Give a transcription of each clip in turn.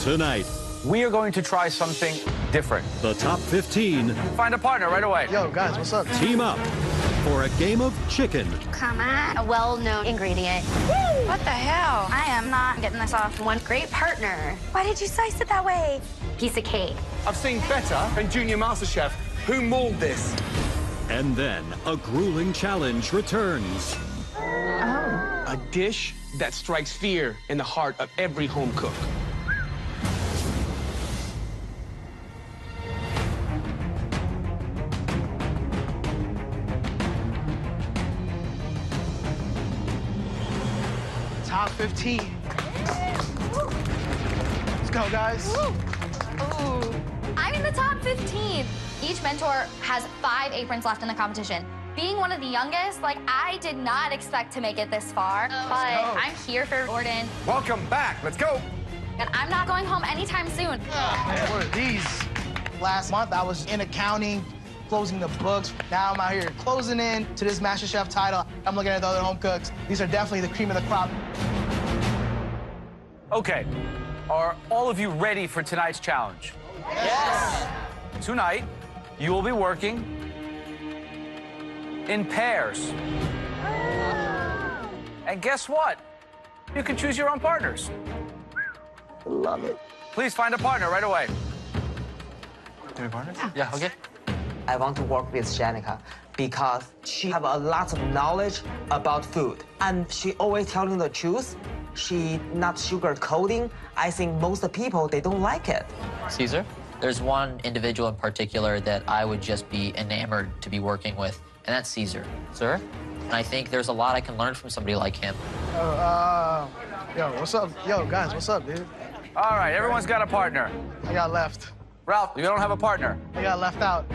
Tonight, we are going to try something different. the top 15 Find a partner right away. Yo, guys, what's up? team up for a game of chicken. Come on, a well-known ingredient. Woo! What the hell? I am not getting this off. One great partner. Why did you slice it that way? Piece of cake. I've seen better than Junior Masterchef. Who mauled this? And then a grueling challenge returns. A dish that strikes fear in the heart of every home cook. Top 15. Let's go, guys. Ooh. I'm in the top 15. Each mentor has 5 aprons left in the competition. Being one of the youngest, I did not expect to make it this far, but I'm here for Gordon, Welcome back. Let's go. and I'm not going home anytime soon. Man, what are these? Last month, I was in accounting, closing the books. Now I'm out here closing in to this MasterChef title. I'm looking at the other home cooks. These are definitely the cream of the crop. Okay, are all of you ready for tonight's challenge? Yes! Tonight, you will be working in pairs. And guess what? You can choose your own partners. Love it. Please find a partner right away. Any partners? Yeah, okay. I want to work with Janica because she have a lot of knowledge about food. And she always telling the truth. She not sugarcoating. I think most people, they don't like it. Caesar? There's one individual in particular that I would just be enamored to be working with, and that's Caesar. Sir? And I think there's a lot I can learn from somebody like him. Yo, what's up? Yo, guys, what's up, dude? All right, everyone's got a partner. I got left. Ralph, you don't have a partner. I got left out.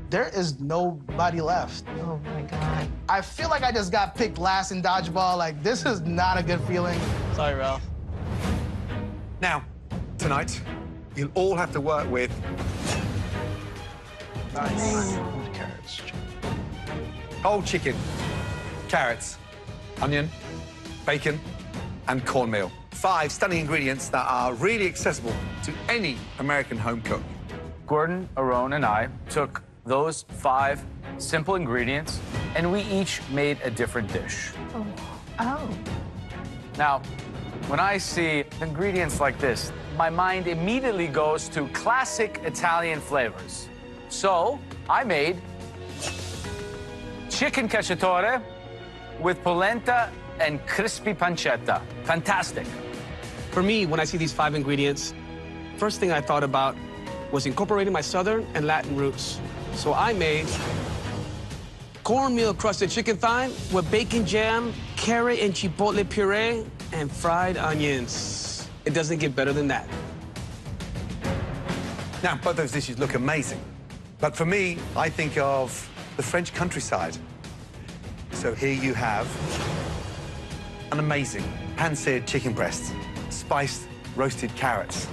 There is nobody left. Oh my God. I feel like I just got picked last in dodgeball. This is not a good feeling. Sorry, Ralph. Now, tonight, you'll all have to work with Carrots. whole chicken, carrots, onion, bacon, and cornmeal. 5 stunning ingredients that are really accessible to any American home cook. Gordon, Aaron, and I took those 5 simple ingredients, and we each made a different dish. Oh. Now, when I see ingredients like this, my mind immediately goes to classic Italian flavors. So I made chicken cacciatore with polenta and crispy pancetta. Fantastic. For me, when I see these 5 ingredients, first thing I thought about was incorporating my Southern and Latin roots. So I made cornmeal crusted chicken thigh with bacon jam, carrot and chipotle puree, and fried onions. It doesn't get better than that. Now, both those dishes look amazing. But for me, I think of the French countryside. So here you have an amazing pan-seared chicken breast, spiced roasted carrots,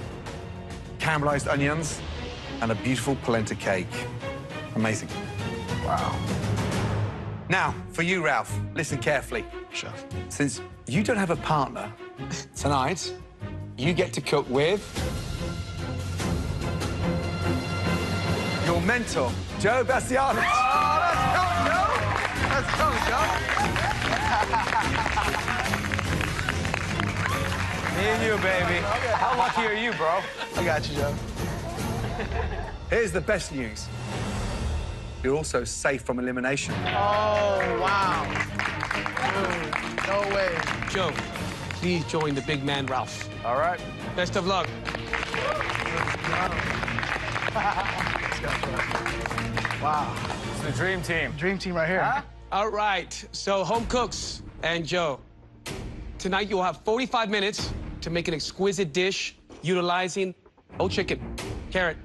caramelized onions, and a beautiful polenta cake. Amazing. Wow. Now, for you, Ralph, listen carefully. Chef. Since you don't have a partner, tonight, you get to cook with your mentor, Joe Bastianich. Oh, let's go, Joe. Let's go, Joe. Me and you, baby. How lucky are you, bro? I got you, Joe. Here's the best news. You're also safe from elimination. Oh, wow. Dude, no way. Joe, please join the big man, Ralph. All right. Best of luck. Wow. It's the dream team. Dream team right here. Huh? All right, so home cooks and Joe, tonight you'll have 45 minutes to make an exquisite dish utilizing whole chicken, carrot,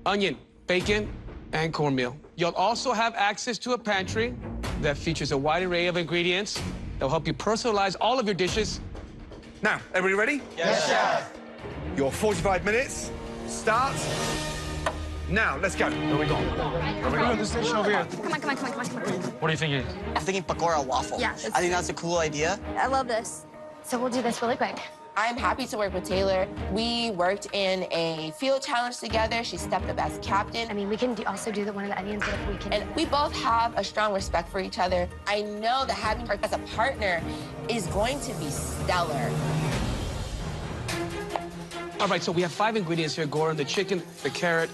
onion, bacon, and cornmeal. You'll also have access to a pantry that features a wide array of ingredients that will help you personalize all of your dishes. Now, everybody ready? Yes, Chef. Your 45 minutes start now. Let's go. Where we going? This dish over here. Come on, come on, come on, come on, come on. What are you thinking? I'm thinking pakora waffle. Yeah, I think that's a cool idea. I love this. So we'll do this really quick. I'm happy to work with Taylor. We worked in a field challenge together. She stepped up as captain. I mean, we can also do one of the onions if we can. And we both have a strong respect for each other. I know that having her as a partner is going to be stellar. All right, so we have 5 ingredients here, Goran. The chicken, the carrot,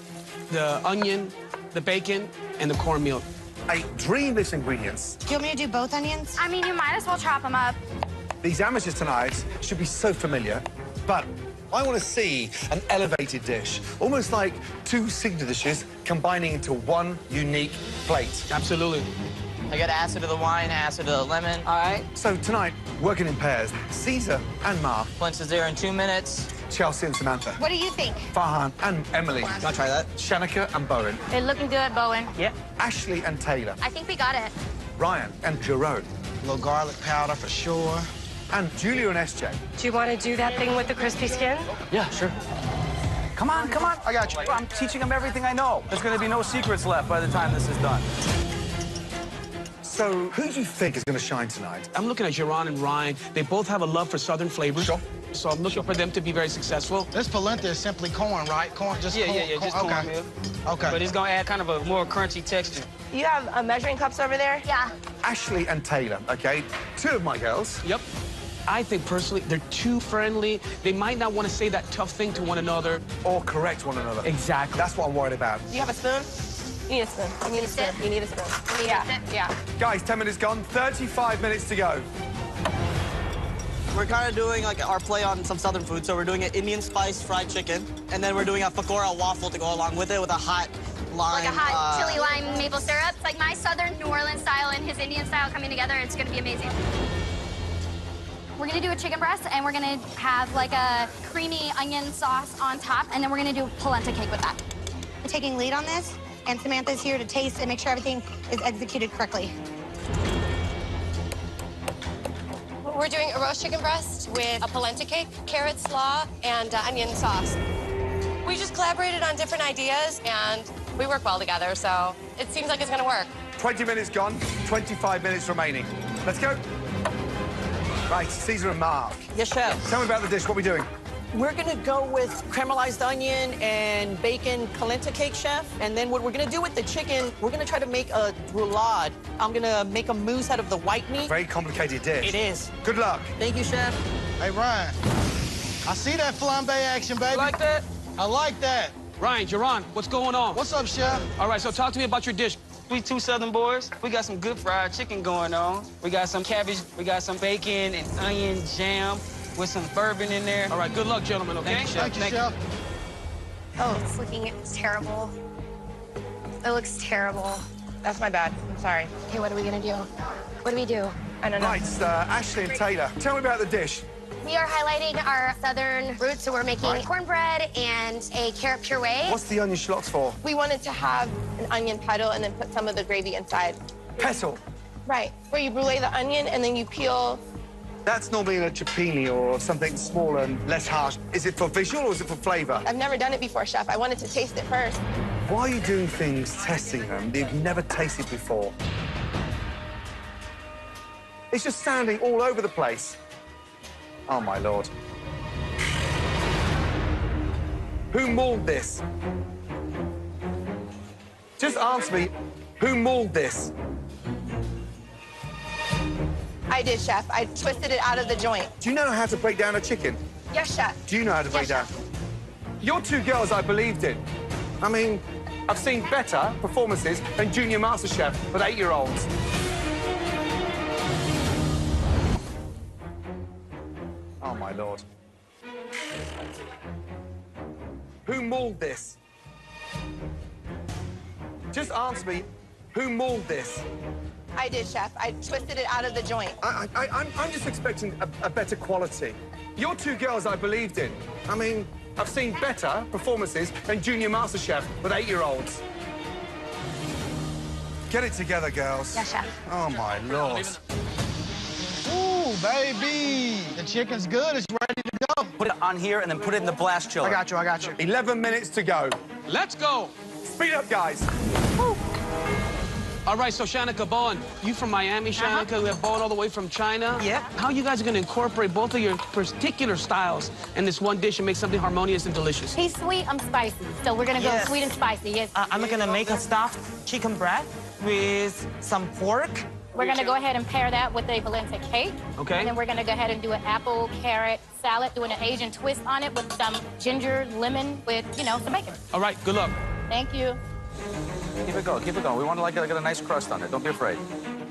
the onion, the bacon, and the cornmeal. A dream list ingredients. Do you want me to do both onions? I mean, you might as well chop them up. These amateurs tonight should be so familiar, but I want to see an elevated dish, almost like 2 signature dishes combining into one unique plate. Absolutely. I got acid of the wine, acid of the lemon. All right. So tonight, working in pairs, Caesar and Mark. Lunch is there in 2 minutes. Chelsea and Samantha. What do you think? Farhan and Emily. Can I try that? Shanika and Bowen. It's looking good, Bowen. Yeah. Ashley and Taylor. I think we got it. Ryan and Jerome. A little garlic powder for sure. And Julia and SJ. Do you want to do that thing with the crispy skin? Yeah, sure. Come on, come on. I got you. I'm teaching them everything I know. There's going to be no secrets left by the time this is done. So, who do you think is going to shine tonight? I'm looking at Geron and Ryan. They both have a love for Southern flavors. Sure. So I'm looking for them to be very successful. This polenta is simply corn, right? Corn, just corn. Just cornmeal. Okay. But it's gonna add kind of a more crunchy texture. You have measuring cups over there? Yeah. Ashley and Taylor, okay? 2 of my girls. Yep. I think personally they're too friendly. They might not want to say that tough thing to one another. Or correct one another. Exactly. That's what I'm worried about. Do you have a spoon? You need a spoon. You need a spoon. You need a spoon. Yeah. Guys, 10 minutes gone, 35 minutes to go. We're kind of doing like our play on some Southern food. So we're doing an Indian spice fried chicken, and then we're doing a pakora waffle to go along with it with a hot lime. Like a hot chili lime maple syrup. It's like my Southern New Orleans style and his Indian style coming together. It's going to be amazing. We're going to do a chicken breast, and we're going to have like a creamy onion sauce on top, and then we're going to do polenta cake with that. I'm taking lead on this, and Samantha's here to taste and make sure everything is executed correctly. We're doing a roast chicken breast with a polenta cake, carrot slaw, and onion sauce. We just collaborated on different ideas, and we work well together, so it seems like it's gonna work. 20 minutes gone, 25 minutes remaining. Let's go. Right, Caesar and Mark. Yes, chef. Tell me about the dish. What are we doing? We're gonna go with caramelized onion and bacon polenta cake, chef. And then what we're gonna do with the chicken, we're gonna try to make a roulade. I'm gonna make a mousse out of the white meat. Very complicated dish. It is. Good luck. Thank you, chef. Hey, Ryan. I see that flambe action, baby. You like that? I like that. Ryan, Geron, what's going on? What's up, chef? All right, so talk to me about your dish. We 2 Southern boys. We got some good fried chicken going on. We got some cabbage. We got some bacon and onion jam with some bourbon in there. All right, good luck, gentlemen, okay? Thank you, chef. Oh, it's looking terrible. It looks terrible. That's my bad. I'm sorry. Okay, what are we gonna do? What do we do? I don't know. Right, Ashley and Taylor, tell me about the dish. We are highlighting our Southern roots, so we're making cornbread and a carrot puree. What's the onion schlots for? We wanted to have an onion petal and then put some of the gravy inside. Petal? Right, where you brulee the onion and then you peel. That's normally in a cioppini or something smaller and less harsh. Is it for visual or is it for flavor? I've never done it before, chef. I wanted to taste it first. Why are you doing things, testing them, that you've never tasted before? It's just sounding all over the place. Oh, my Lord. Who mauled this? Just answer me, who mauled this? I did, chef. I twisted it out of the joint. Do you know how to break down a chicken? Yes, chef. Do you know how to break down? You're 2 girls I believed in. I mean, I've seen better performances than Junior Masterchef with 8-year-olds. Oh, my Lord. Who mauled this? Just answer me, who mauled this? I did, chef. I twisted it out of the joint. I'm just expecting a better quality. You're 2 girls I believed in. I mean, I've seen better performances than Junior Masterchef with 8-year-olds. Get it together, girls. Yes, chef. Oh, my Lord. Ooh, baby. The chicken's good. It's ready to go. Put it on here and then put it in the blast chiller. I got you, I got you. 11 minutes to go. Let's go. Speed up, guys. Woo. All right, so Shanika, Bowen, you from Miami, Shanika. We have Bowen all the way from China. Yeah. How you guys are going to incorporate both of your particular styles in this one dish and make something harmonious and delicious? He's sweet, I'm spicy. So we're gonna go sweet and spicy. Yes. I'm gonna make a stuffed chicken breast with some pork. We're gonna go ahead and pair that with a polenta cake. Okay. And then we're gonna go ahead and do an apple, carrot salad, doing an Asian twist on it with some ginger, lemon, with, you know, some bacon. All right, good luck. Thank you. Keep it going, keep it going. We want to get a nice crust on it. Don't be afraid.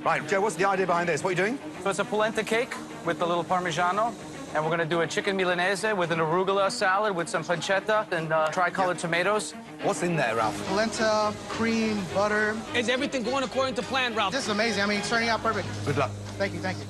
Right, Joe, what's the idea behind this? What are you doing? So it's a polenta cake with a little Parmigiano. And we're going to do a chicken Milanese with an arugula salad with some pancetta and tricolored tomatoes. What's in there, Ralph? Polenta, cream, butter. Is everything going according to plan, Ralph? This is amazing. I mean, it's turning out perfect. Good luck. Thank you, thank you.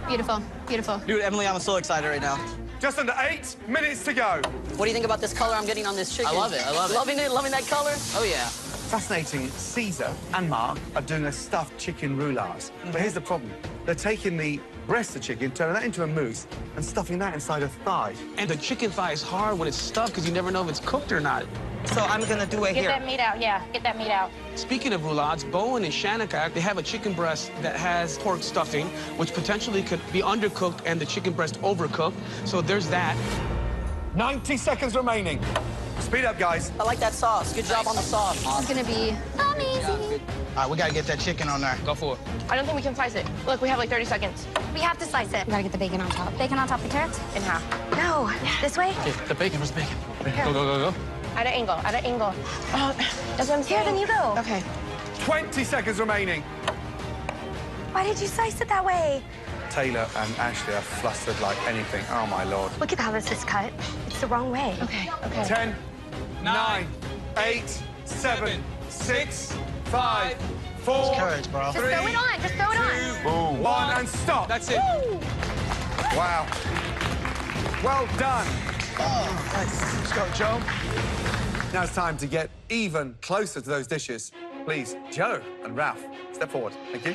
Beautiful, beautiful. Dude, Emily, I'm so excited right now. Just under 8 minutes to go. What do you think about this color I'm getting on this chicken? I love it, I love it. Loving it, loving that color? Oh, yeah. Fascinating. Caesar and Mark are doing a stuffed chicken roulade. But here's the problem. They're taking the breast of chicken, turning that into a mousse, and stuffing that inside a thigh. And the chicken thigh is hard when it's stuffed because you never know if it's cooked or not. So I'm gonna do it Get here. that meat out, yeah. Get that meat out. Speaking of roulades, Bowen and Shanika, they have a chicken breast that has pork stuffing, which potentially could be undercooked and the chicken breast overcooked. So there's that. 90 seconds remaining. Speed up, guys. I like that sauce. Good job on the sauce. It's gonna be amazing. All right, we gotta get that chicken on there. Go for it. I don't think we can slice it. Look, we have like 30 seconds. We have to slice it. We gotta get the bacon on top. Bacon on top of the carrots? In half. No. This way? Okay, the bacon, where's the bacon? Go, go, go, go. At an angle, at an angle. Oh, that's what I'm saying. Here, then you go. Okay. 20 seconds remaining. Why did you slice it that way? Taylor and Ashley are flustered like anything. Oh, my Lord. Look at how this is cut. It's the wrong way. Okay, okay. 10, 9, 8, 7, 6, 5, 4, Courage, bro. Just throw it on. Just throw it on. 1, and stop. That's it. Woo! Wow. Well done. Oh, nice. Let's go, Joe. Now it's time to get even closer to those dishes. Please, Joe and Ralph, step forward. Thank you.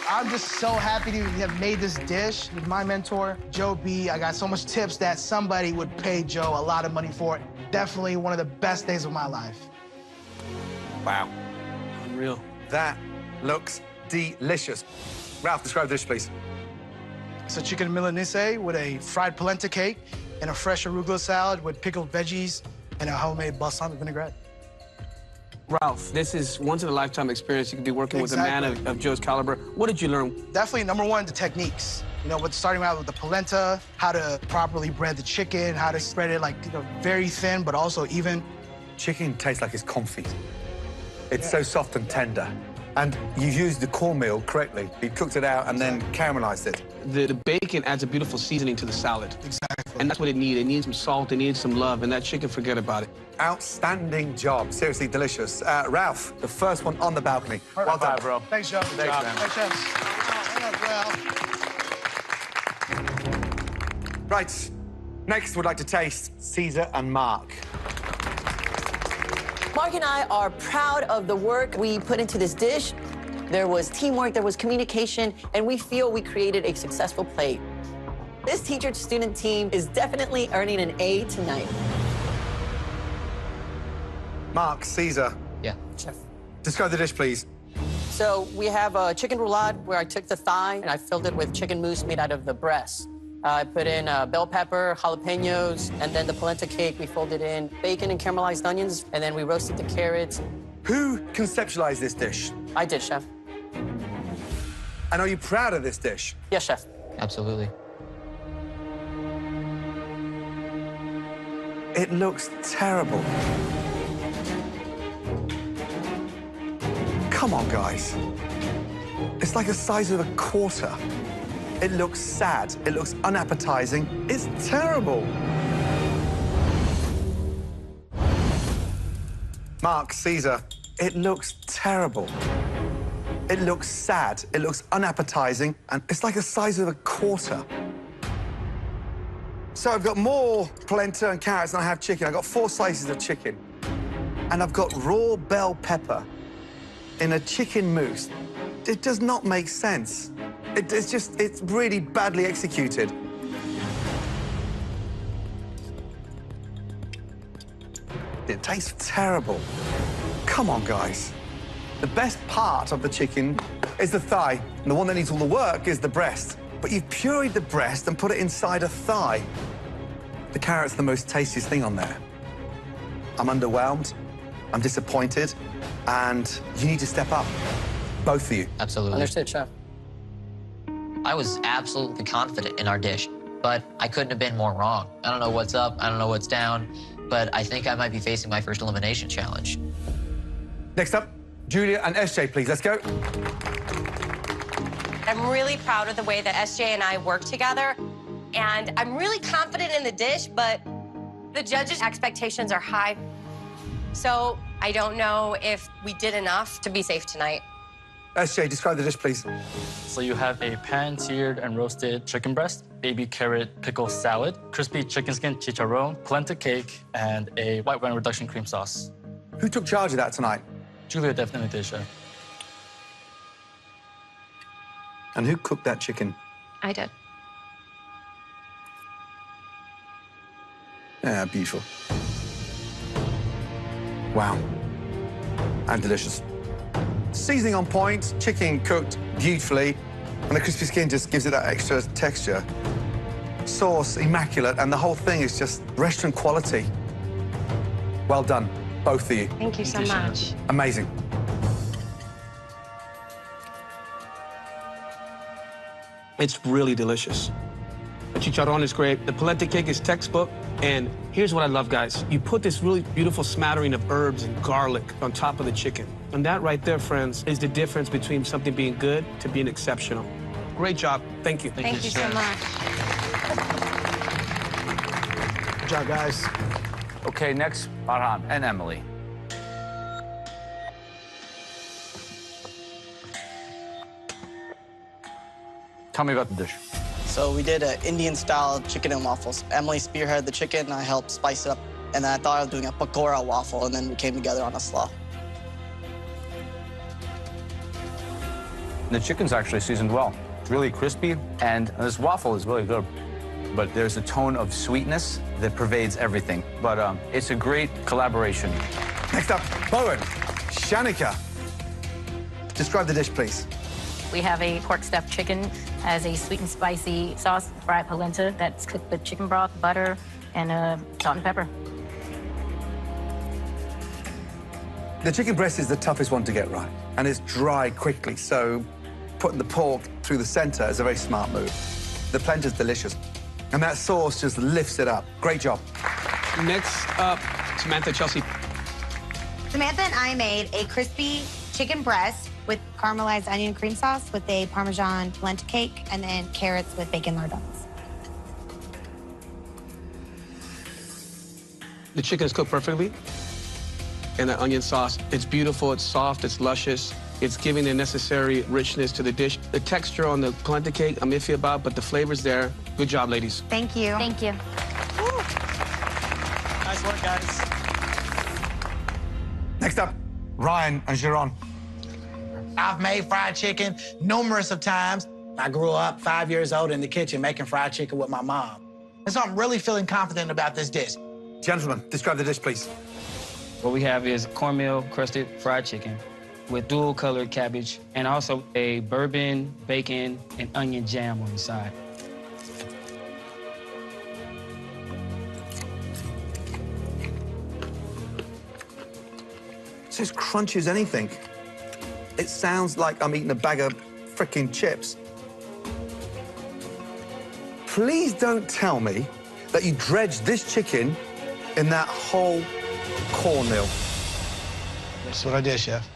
I'm just so happy to have made this dish with my mentor, Joe B. I got so much tips that somebody would pay Joe a lot of money for it. Definitely one of the best days of my life. Wow. Unreal. That looks delicious. Ralph, describe the dish, please. It's a chicken Milanese with a fried polenta cake and a fresh arugula salad with pickled veggies and a homemade balsamic vinaigrette. Ralph, this is once-in-a-lifetime experience. You could be working with a man of Joe's caliber. What did you learn? Definitely, number one, the techniques. You know, with starting out with the polenta, how to properly bread the chicken, how to spread it like, you know, very thin, but also even. Chicken tastes like it's confit. It's so soft and tender. And you used the cornmeal correctly. You cooked it out and then caramelized it. The bacon adds a beautiful seasoning to the salad. Exactly. And that's what it needed. It needed some salt, it needed some love, and that chicken, forget about it. Outstanding job. Seriously delicious. Ralph, the first one on the balcony. Well done, bro. Thanks, Joe. Thanks, man. Thanks, Chef. Right. Next, we'd like to taste Caesar and Mark. Mark and I are proud of the work we put into this dish. There was teamwork, there was communication, and we feel we created a successful plate. This teacher-student team is definitely earning an A tonight. Mark, Caesar. Yeah. Chef. Describe the dish, please. So we have a chicken roulade where I took the thigh and I filled it with chicken mousse made out of the breast. I put in bell pepper, jalapenos, and then the polenta cake. We folded in bacon and caramelized onions, and then we roasted the carrots. Who conceptualized this dish? I did, Chef. And are you proud of this dish? Yes, Chef. Absolutely. It looks terrible. Come on, guys. It's like the size of a quarter. It looks sad. It looks unappetizing. It's terrible. Mark, Caesar, it looks terrible. It looks sad. It looks unappetizing. And it's like the size of a quarter. So I've got more polenta and carrots than I have chicken. I've got 4 slices of chicken. And I've got raw bell pepper in a chicken mousse. It does not make sense. It's really badly executed. It tastes terrible. Come on, guys. The best part of the chicken is the thigh, and the one that needs all the work is the breast. But you've pureed the breast and put it inside a thigh. The carrot's the most tastiest thing on there. I'm underwhelmed, I'm disappointed, and you need to step up, both of you. Absolutely. Understood, chef. I was absolutely confident in our dish, but I couldn't have been more wrong. I don't know what's up, I don't know what's down, but I think I might be facing my first elimination challenge. Next up, Julia and SJ, please. Let's go. I'm really proud of the way that SJ and I work together, and I'm really confident in the dish, but the judges' expectations are high. So I don't know if we did enough to be safe tonight. SJ, describe the dish, please. So you have a pan-seared and roasted chicken breast, baby carrot pickle salad, crispy chicken skin chicharron, polenta cake, and a white wine reduction cream sauce. Who took charge of that tonight? Julia definitely did, chef. And who cooked that chicken? I did. Yeah, beautiful. Wow. And delicious. Seasoning on point, chicken cooked beautifully, and the crispy skin just gives it that extra texture. Sauce, immaculate, and the whole thing is just restaurant quality. Well done, both of you. Thank you so much. Amazing. It's really delicious. The chicharron is great. The polenta cake is textbook. And here's what I love, guys. You put this really beautiful smattering of herbs and garlic on top of the chicken. And that right there, friends, is the difference between something being good to being exceptional. Great job. Thank you. Thank you so much. Good job, guys. Okay, next, Farhan and Emily. Tell me about the dish. So we did an Indian-style chicken and waffles. Emily spearheaded the chicken, and I helped spice it up. And then I thought I was doing a pakora waffle, and then we came together on a slaw. The chicken's actually seasoned well. It's really crispy, and this waffle is really good. But there's a tone of sweetness that pervades everything. But it's a great collaboration. Next up, Bowen, Shanika. Describe the dish, please. We have a pork stuffed chicken as a sweet and spicy sauce, fried polenta that's cooked with chicken broth, butter, and salt and pepper. The chicken breast is the toughest one to get right, and it's dry quickly, so putting the pork through the center is a very smart move. The polenta's delicious, and that sauce just lifts it up. Great job. Next up, Samantha, Chelsea. Samantha and I made a crispy chicken breast with caramelized onion cream sauce with a Parmesan polenta cake, and then carrots with bacon lardons. The chicken is cooked perfectly. And that onion sauce, it's beautiful, it's soft, it's luscious. It's giving the necessary richness to the dish. The texture on the polenta cake, I'm iffy about, but the flavor's there. Good job, ladies. Thank you. Thank you. Nice work, guys. Next up, Ryan and Sharon. I've made fried chicken numerous of times. I grew up 5 years old in the kitchen making fried chicken with my mom. And so I'm really feeling confident about this dish. Gentlemen, describe the dish, please. What we have is cornmeal crusted fried chicken with dual colored cabbage and also a bourbon, bacon, and onion jam on the side. It's as crunchy as anything. It sounds like I'm eating a bag of frickin' chips. Please don't tell me that you dredged this chicken in that whole cornmeal. That's what I did, Chef.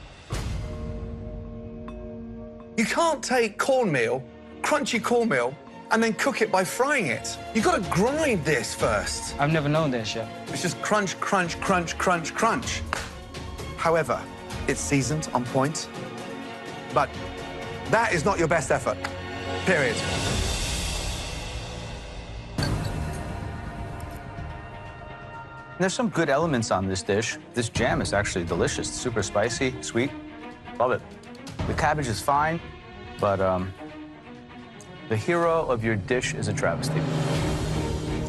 You can't take cornmeal, crunchy cornmeal, and then cook it by frying it. You've got to grind this first. I've never known that, Chef. It's just crunch, crunch, crunch, crunch, crunch. However, it's seasoned on point. But that is not your best effort, period. There's some good elements on this dish. This jam is actually delicious. It's super spicy, sweet. Love it. The cabbage is fine, but the hero of your dish is a travesty.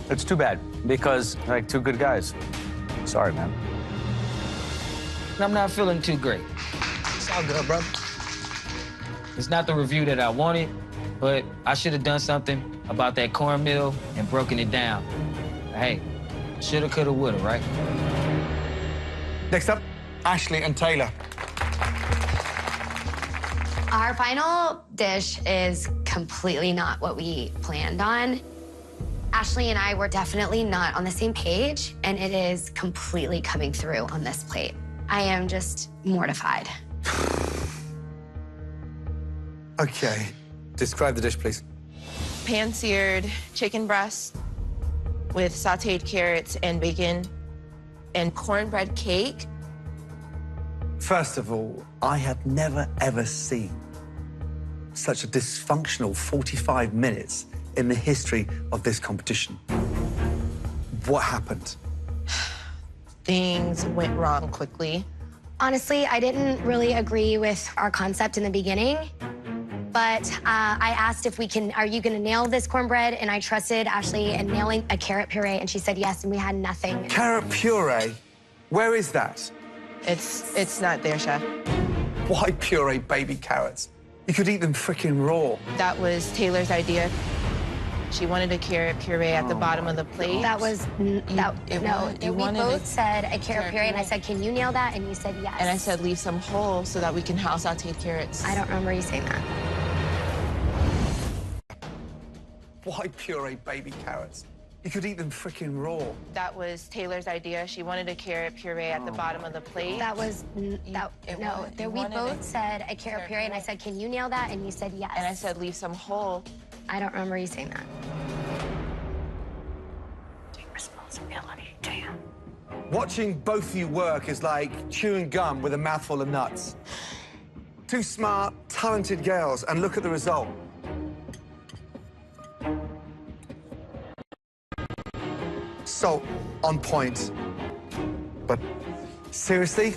It's too bad, because they're like two good guys. Sorry, man. I'm not feeling too great. all good, brother. It's not the review that I wanted, but I should have done something about that cornmeal and broken it down. Hey, shoulda, coulda, woulda, right? Next up, Ashley and Taylor. Our final dish is completely not what we planned on. Ashley and I were definitely not on the same page, and it is completely coming through on this plate. I am just mortified. Okay, describe the dish, please. Pan-seared chicken breast with sautéed carrots and bacon and cornbread cake. First of all, I have never, ever seen such a dysfunctional 45 minutes in the history of this competition. What happened? Things went wrong quickly. Honestly, I didn't really agree with our concept in the beginning, but I asked if are you gonna nail this cornbread? And I trusted Ashley in nailing a carrot puree, and she said yes, and we had nothing. Carrot puree? Where is that? It's not there, Chef. Why puree baby carrots? You could eat them freaking raw. That was Taylor's idea. She wanted a carrot puree at the bottom of the plate. That was, we both said a carrot puree, and I said, can you nail that? And you said yes. And I said, leave some whole so that we can have sauteed carrots. I don't remember you saying that. Why puree baby carrots? You could eat them freaking raw. That was Taylor's idea. She wanted a carrot puree at the bottom of the plate. That was, we both said a carrot puree, and I said, can you nail that? And you said yes. And I said, leave some whole. I don't remember you saying that. Take responsibility, damn. Watching both of you work is like chewing gum with a mouthful of nuts. Two smart, talented girls, and look at the result. Salt on point. But seriously,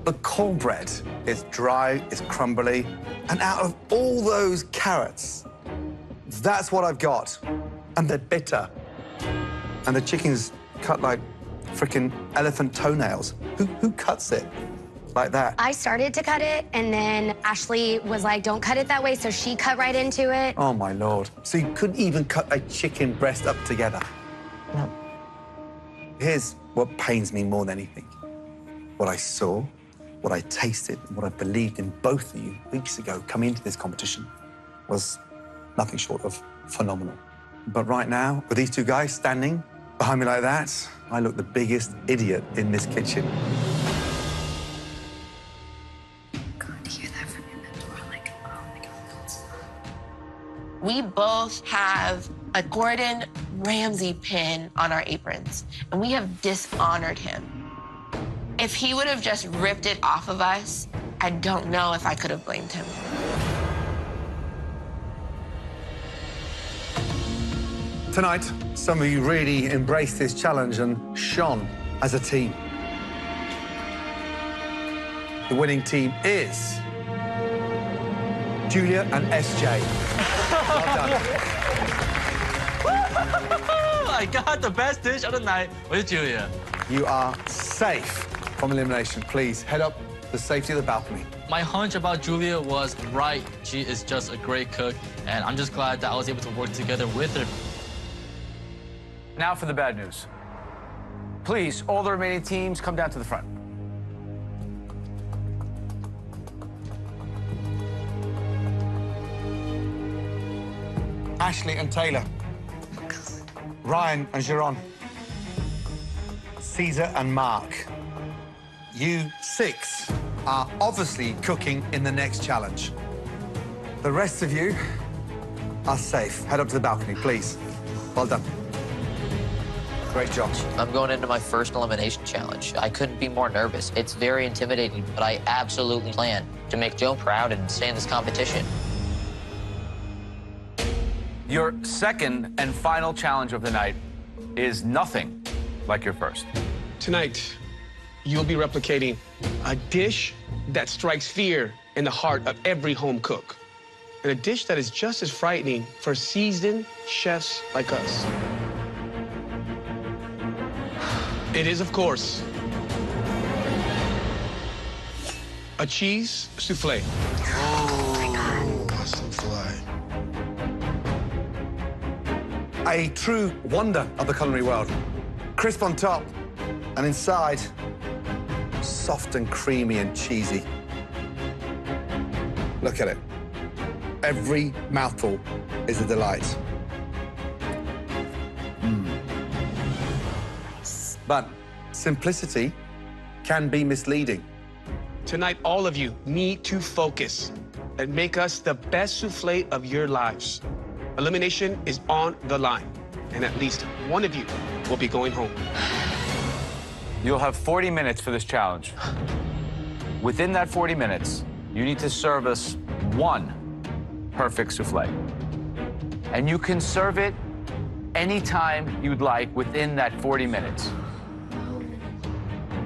the cornbread is dry, it's crumbly, and out of all those carrots, that's what I've got. And they're bitter. And the chicken's cut like freaking elephant toenails. Who cuts it like that? I started to cut it, and then Ashley was like, don't cut it that way, so she cut right into it. Oh, my Lord. So you couldn't even cut a chicken breast up together? No. Here's what pains me more than anything. What I saw, what I tasted, and what I believed in both of you weeks ago coming into this competition was nothing short of phenomenal. But right now, with these two guys standing behind me like that, I look the biggest idiot in this kitchen. God, to hear that from your mentor, like, oh my God. We both have a Gordon Ramsay pin on our aprons, and we have dishonored him. If he would have just ripped it off of us, I don't know if I could have blamed him. Tonight, some of you really embraced this challenge and shone as a team. The winning team is Julia and SJ. Well done. I got the best dish of the night with Julia. You are safe from elimination. Please head up the safety of the balcony. My hunch about Julia was right. She is just a great cook, and I'm just glad that I was able to work together with her. Now for the bad news. Please, all the remaining teams, come down to the front. Ashley and Taylor. Ryan and Geron. Caesar and Mark. You six are obviously cooking in the next challenge. The rest of you are safe. Head up to the balcony, please. Well done. Great job. I'm going into my first elimination challenge. I couldn't be more nervous. It's very intimidating, but I absolutely plan to make Joe proud and stay in this competition. Your second and final challenge of the night is nothing like your first. Tonight, you'll be replicating a dish that strikes fear in the heart of every home cook, and a dish that is just as frightening for seasoned chefs like us. It is, of course, a cheese souffle. Oh, a souffle. A true wonder of the culinary world. Crisp on top, and inside, soft and creamy and cheesy. Look at it. Every mouthful is a delight. But simplicity can be misleading. Tonight, all of you need to focus and make us the best souffle of your lives. Elimination is on the line, and at least one of you will be going home. You'll have 40 minutes for this challenge. Within that 40 minutes, you need to serve us one perfect souffle. And you can serve it anytime you'd like within that 40 minutes.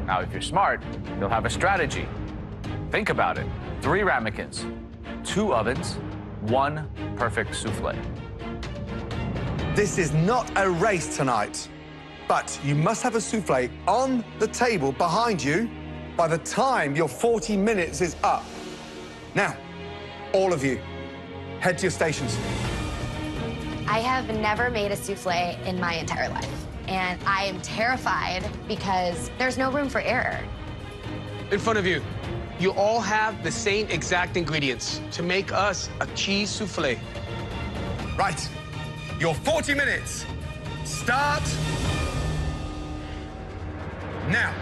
Now, if you're smart, you'll have a strategy. Think about it. 3 ramekins, 2 ovens, 1 perfect souffle. This is not a race tonight, but you must have a souffle on the table behind you by the time your 40 minutes is up. Now, all of you, head to your stations. I have never made a souffle in my entire life, and I am terrified because there's no room for error. In front of you, you all have the same exact ingredients to make us a cheese souffle. Right, your 40 minutes start now.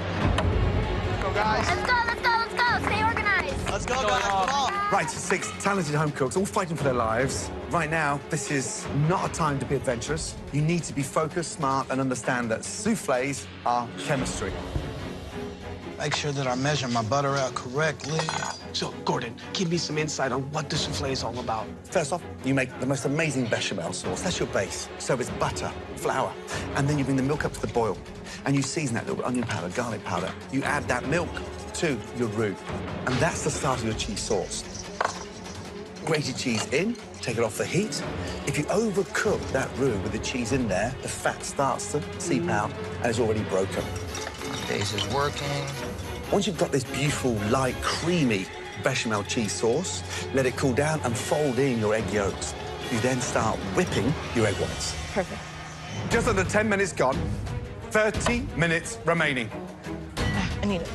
Let's go, guys. Let's go, let's go, let's go. Stay organized. Let's go, guys. Come on. Right, 6 talented home cooks, all fighting for their lives. Right now, this is not a time to be adventurous. You need to be focused, smart, and understand that souffles are chemistry. Make sure that I measure my butter out correctly. So, Gordon, give me some insight on what the souffle is all about. First off, you make the most amazing bechamel sauce. That's your base. So it's butter, flour, and then you bring the milk up to the boil, and you season that with onion powder, garlic powder. You add that milk to your roux, and that's the start of your cheese sauce. Grated cheese in, take it off the heat. If you overcook that roux with the cheese in there, the fat starts to seep out and it's already broken. Base is working. Once you've got this beautiful, light, creamy bechamel cheese sauce, let it cool down and fold in your egg yolks. You then start whipping your egg whites. Perfect. Just under 10 minutes gone, 30 minutes remaining. I need it.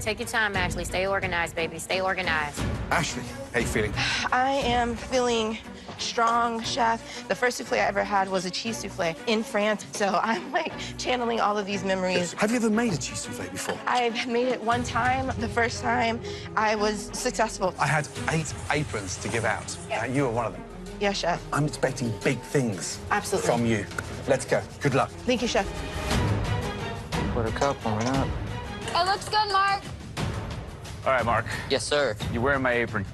Take your time, Ashley. Stay organized, baby. Stay organized. Ashley, how you feeling? I am feeling strong, chef. The first souffle I ever had was a cheese souffle in France, so I'm like channeling all of these memories. Have you ever made a cheese souffle before? I've made it one time. The first time I was successful. I had 8 aprons to give out, and you were one of them. Yes, chef. I'm expecting big things Absolutely. from you. Let's go. Good luck. Thank you, chef. Buttercup, warming up. It looks good, Mark. All right, Mark. Yes, sir. You're wearing my apron.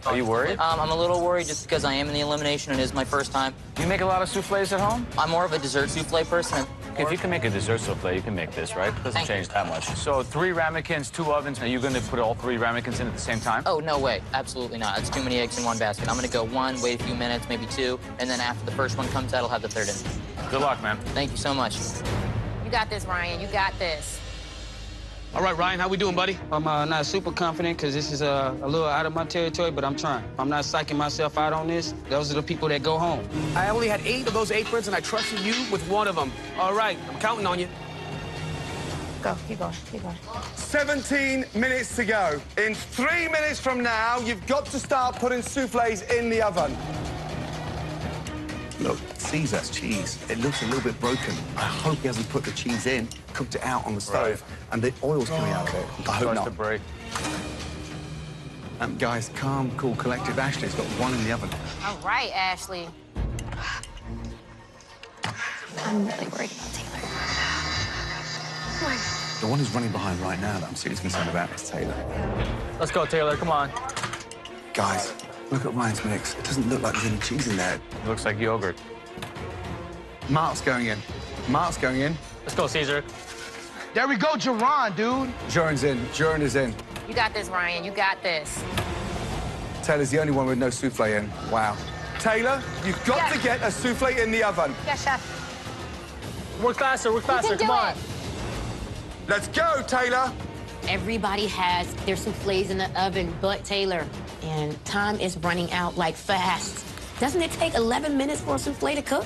Are you worried? I'm a little worried just because I am in the elimination and it is my first time. You make a lot of souffles at home? I'm more of a dessert souffle person. If you can make a dessert souffle, you can make this, right? Doesn't change that much. So 3 ramekins, 2 ovens. Are you going to put all 3 ramekins in at the same time? Oh, no way. Absolutely not. That's too many eggs in one basket. I'm going to go 1, wait a few minutes, maybe 2, and then after the first one comes out, I'll have the 3rd in. Good luck, man. Thank you so much. You got this, Ryan. You got this. All right, Ryan, how we doing, buddy? I'm not super confident because this is a little out of my territory, but I'm trying. I'm not psyching myself out on this. Those are the people that go home. I only had 8 of those aprons, and I trusted you with 1 of them. All right, I'm counting on you. Go, keep going, keep going. 17 minutes to go. In 3 minutes from now, you've got to start putting souffles in the oven. Look, see, that's cheese. It looks a little bit broken. I hope he hasn't put the cheese in, cooked it out on the stove, and the oil's coming out of it. I hope not. To break. Guys, calm, cool, collective. Ashley's got 1 in the oven. All right, Ashley. I'm really worried about Taylor. The one who's running behind right now that I'm seriously concerned about is Taylor. Let's go, Taylor. Come on. Guys, look at Ryan's mix. It doesn't look like there's any cheese in there. It looks like yogurt. Mark's going in. Mark's going in. Let's go, Caesar. There we go, Jerron, dude. Joran's in. Joran is in. You got this, Ryan. You got this. Taylor's the only one with no souffle in. Wow. Taylor, you've got to get a souffle in the oven. Yes, chef. Work faster, come on. Let's go, Taylor. everybody has their souffles in the oven but Taylor. And time is running out like fast. Doesn't it take 11 minutes for a souffle to cook?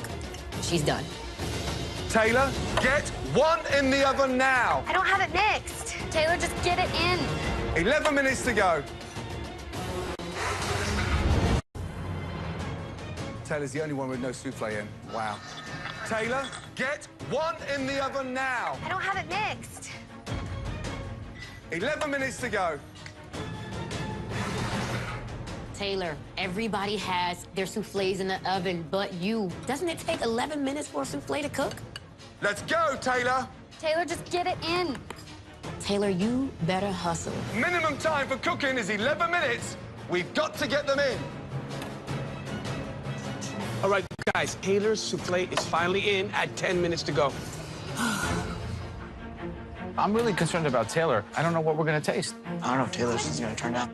She's done. Taylor, get one in the oven now. I don't have it mixed. Taylor, just get it in. 11 minutes to go. Taylor's the only one with no souffle in. Wow. Taylor, get one in the oven now. I don't have it mixed. 11 minutes to go. Taylor, everybody has their souffles in the oven but you. Doesn't it take 11 minutes for a souffle to cook? Let's go, Taylor. Taylor, just get it in. Taylor, you better hustle. Minimum time for cooking is 11 minutes. We've got to get them in. All right, guys, Taylor's souffle is finally in at 10 minutes to go. I'm really concerned about Taylor. I don't know what we're gonna taste. I don't know if Taylor's is gonna turn out.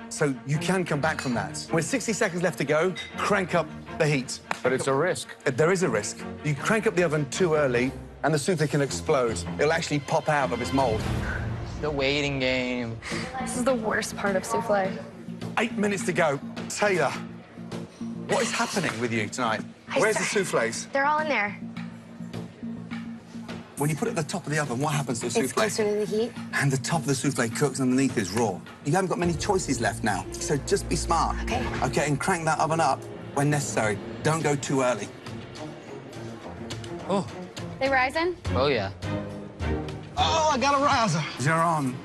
So you can come back from that. With 60 seconds left to go, crank up the heat. But it's a risk. There is a risk. You crank up the oven too early, and the souffle can explode. It'll actually pop out of its mold. The waiting game. This is the worst part of souffle. 8 minutes to go. Taylor, what is happening with you tonight? Where's the souffles? They're all in there. When you put it at the top of the oven, what happens to the souffle? It's closer to the heat. And the top of the souffle cooks underneath is raw. You haven't got many choices left now, so just be smart. Okay. Okay, and crank that oven up when necessary. Don't go too early. Oh. They rising? Oh, yeah. Oh, I got a riser. You're on.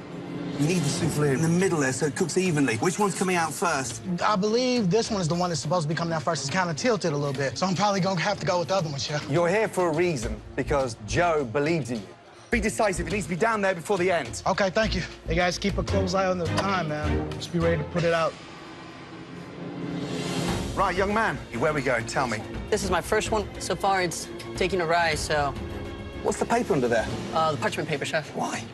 You need the souffle in the middle there so it cooks evenly. Which one's coming out first? I believe this one is the one that's supposed to be coming out first. It's kind of tilted a little bit, so I'm probably gonna have to go with the other one, Chef. You're here for a reason, because Joe believes in you. Be decisive. It needs to be down there before the end. Okay, thank you. Hey, guys, keep a close eye on the time, man. Just be ready to put it out. Right, young man, where we go? Tell me. This is my first one. So far, it's taking a rise, so... What's the paper under there? The parchment paper, Chef. Why?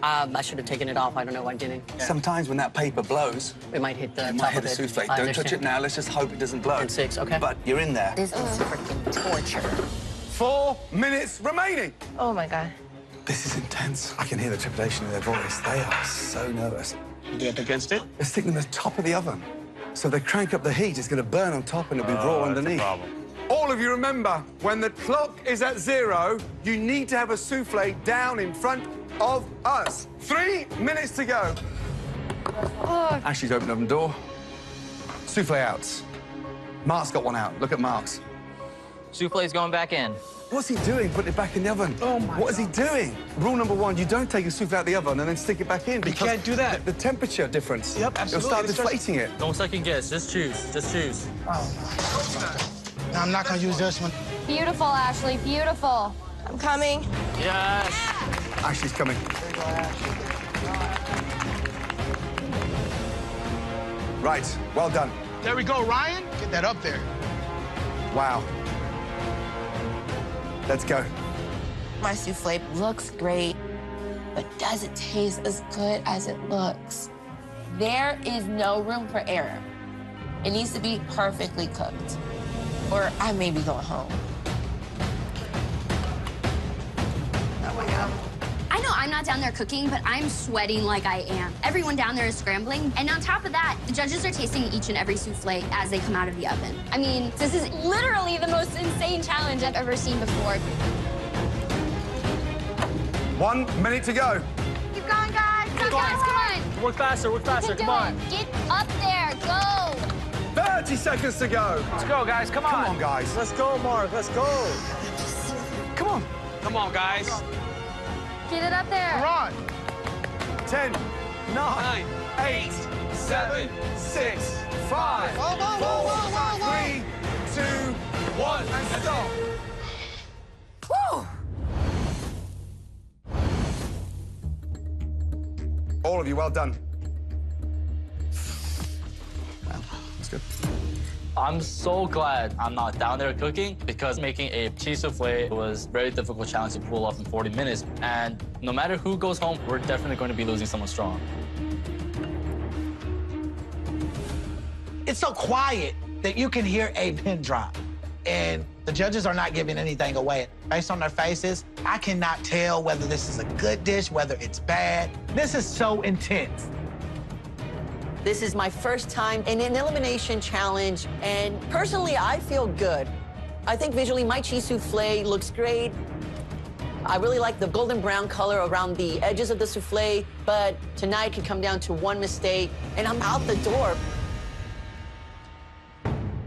I should have taken it off. I don't know why I didn't. Yeah. Sometimes when that paper blows, it might hit the it top might hit of the it. souffle. I Don't understand. touch it now. Let's just hope it doesn't blow. And 6, okay. But you're in there. This is freaking torture. 4 minutes remaining. Oh, my God. This is intense. I can hear the trepidation in their voice. They are so nervous. You up against it? They're sticking the top of the oven. So they crank up the heat, it's going to burn on top and it'll be raw underneath. That's a problem. All of you remember, when the clock is at 0, you need to have a souffle down in front of us. 3 minutes to go. Oh. Ashley's opened oven door. Souffle out. Mark's got one out. Look at Mark's. Souffle's going back in. What's he doing? Putting it back in the oven. Oh, my What is he doing? Rule number 1, you don't take a souffle out the oven and then stick it back in. You can't do that. The temperature difference. Yep, absolutely. It'll start deflating it. Don't second guess. Just choose. Just choose. No, I'm not gonna use this one. Beautiful, Ashley, beautiful. I'm coming. Yes. Ashley's coming. Right, well done. There we go, Ryan. Get that up there. Wow. Let's go. My souffle looks great, but does it taste as good as it looks? There is no room for error. It needs to be perfectly cooked, or I may be going home. I know I'm not down there cooking, but I'm sweating like I am. Everyone down there is scrambling. And on top of that, the judges are tasting each and every souffle as they come out of the oven. I mean, this is literally the most insane challenge I've ever seen before. 1 minute to go. Keep going, guys. Come on, guys, come on. Work faster. Work faster. Come on. Get up there. Go. 30 seconds to go. Let's go, guys. Come on. Come on, guys. Let's go, Mark. Let's go. Come on. Come on, guys. Get it up there. Run. 10, 9, 8, 7, 6, 5, 4, 3, 2, 1, and stop. Woo. All of you, well done. That's good. I'm so glad I'm not down there cooking, because making a cheese souffle was a very difficult challenge to pull off in 40 minutes. And no matter who goes home, we're definitely going to be losing someone strong. It's so quiet that you can hear a pin drop. And The judges are not giving anything away. Based on their faces, I cannot tell whether this is a good dish, whether it's bad. This is so intense. This is my first time in an elimination challenge, and personally, I feel good. I think visually, my cheese souffle looks great. I really like the golden brown color around the edges of the souffle, but tonight could come down to one mistake, and I'm out the door.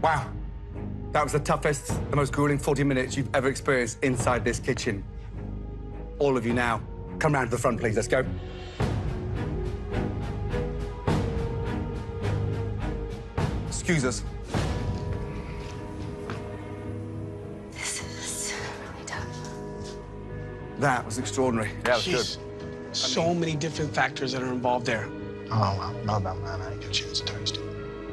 Wow. That was the toughest, the most grueling 40 minutes you've ever experienced inside this kitchen. All of you now, come round to the front, please. Let's go. Excuse us. This is really tough. That was extraordinary. Yeah, it was Jeez. So many different factors that are involved there. Oh, I don't know about mine. I didn't get a chance to taste it.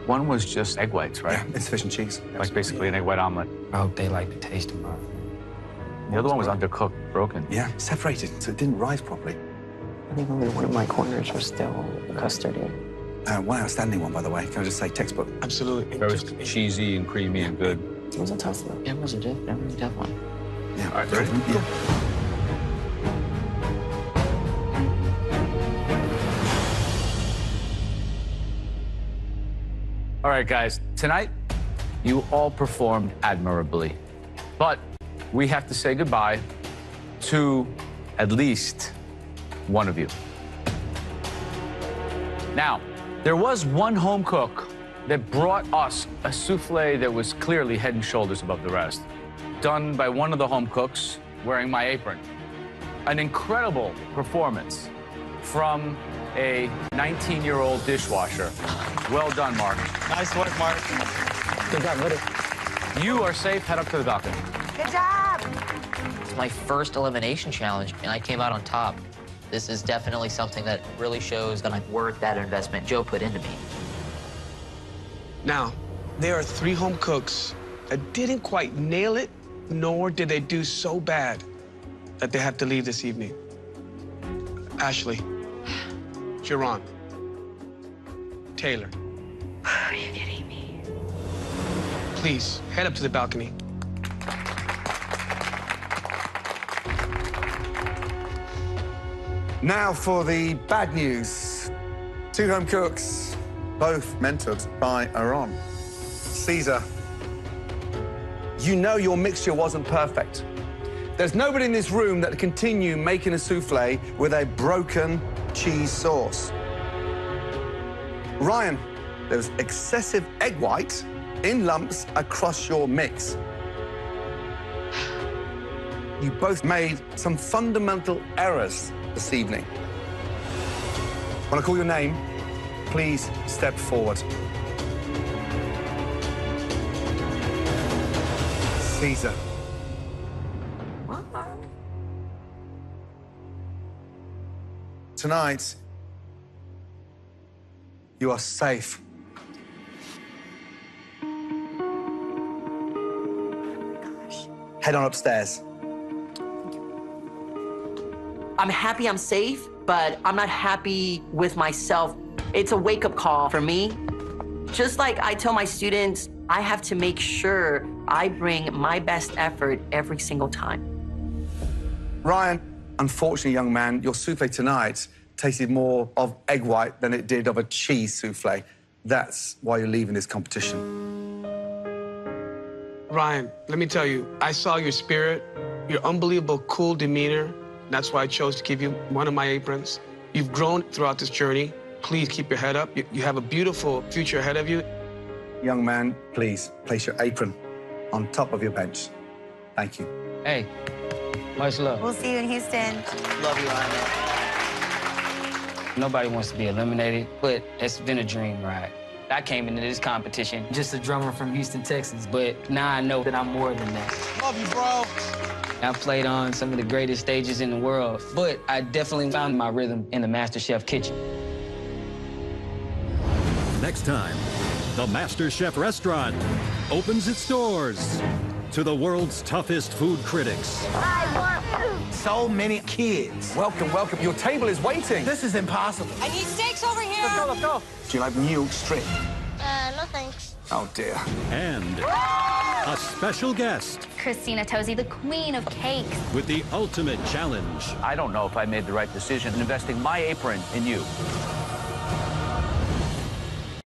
One was just egg whites, right? Yeah, insufficient cheese. Like basically an egg white omelet. I hope they like the taste of mine. The other one was undercooked, broken. Yeah, separated, so it didn't rise properly. I think only one of my corners was still custardy. One outstanding one, by the way. Can I just say textbook? Absolutely. Very cheesy and creamy and good. It was a tough one. It was a tough one. Yeah. All right, ready? Yeah. All right, guys. Tonight, you all performed admirably. But we have to say goodbye to at least one of you. Now, there was one home cook that brought us a souffle that was clearly head and shoulders above the rest, done by one of the home cooks wearing my apron. An incredible performance from a 19-year-old dishwasher. Well done, Mark. Nice work, Mark. Good job, buddy. You are safe. Head up to the docket. Good job. It's my first elimination challenge, and I came out on top. This is definitely something that really shows that I'm worth that investment Joe put into me. Now, there are 3 home cooks that didn't quite nail it, nor did they do so bad that they have to leave this evening. Ashley, Sharon, Taylor. Are you kidding me? Please, head up to the balcony. Now for the bad news. 2 home cooks, both mentored by Aaron. Caesar, you know your mixture wasn't perfect. There's nobody in this room that can continue making a souffle with a broken cheese sauce. Ryan, there was excessive egg white in lumps across your mix. You both made some fundamental errors this evening. When I call your name, please step forward. Caesar. Tonight, you are safe. Head on upstairs. I'm happy I'm safe, but I'm not happy with myself. It's a wake-up call for me. Just like I tell my students, I have to make sure I bring my best effort every single time. Ryan, unfortunately, young man, your souffle tonight tasted more of egg white than it did of a cheese souffle. That's why you're leaving this competition. Ryan, let me tell you, I saw your spirit, your unbelievable cool demeanor. That's why I chose to give you one of my aprons. You've grown throughout this journey. Please keep your head up. You have a beautiful future ahead of you. Young man, please place your apron on top of your bench. Thank you. Hey, much love. We'll see you in Houston. Love you, Ryan. Nobody wants to be eliminated, but it's been a dream ride. I came into this competition just a drummer from Houston, Texas, but now I know that I'm more than that. Love you, bro. I played on some of the greatest stages in the world, but I definitely found my rhythm in the Masterchef kitchen. Next time, the Masterchef restaurant opens its doors to the world's toughest food critics. I want food. So many kids. Welcome, welcome. Your table is waiting. This is impossible. I need steaks over here. Let's go, let's go. Do you like New strip? No thanks. Oh, dear. And a special guest Christina Tosi, the queen of cakes. With the ultimate challenge. I don't know if I made the right decision in investing my apron in you.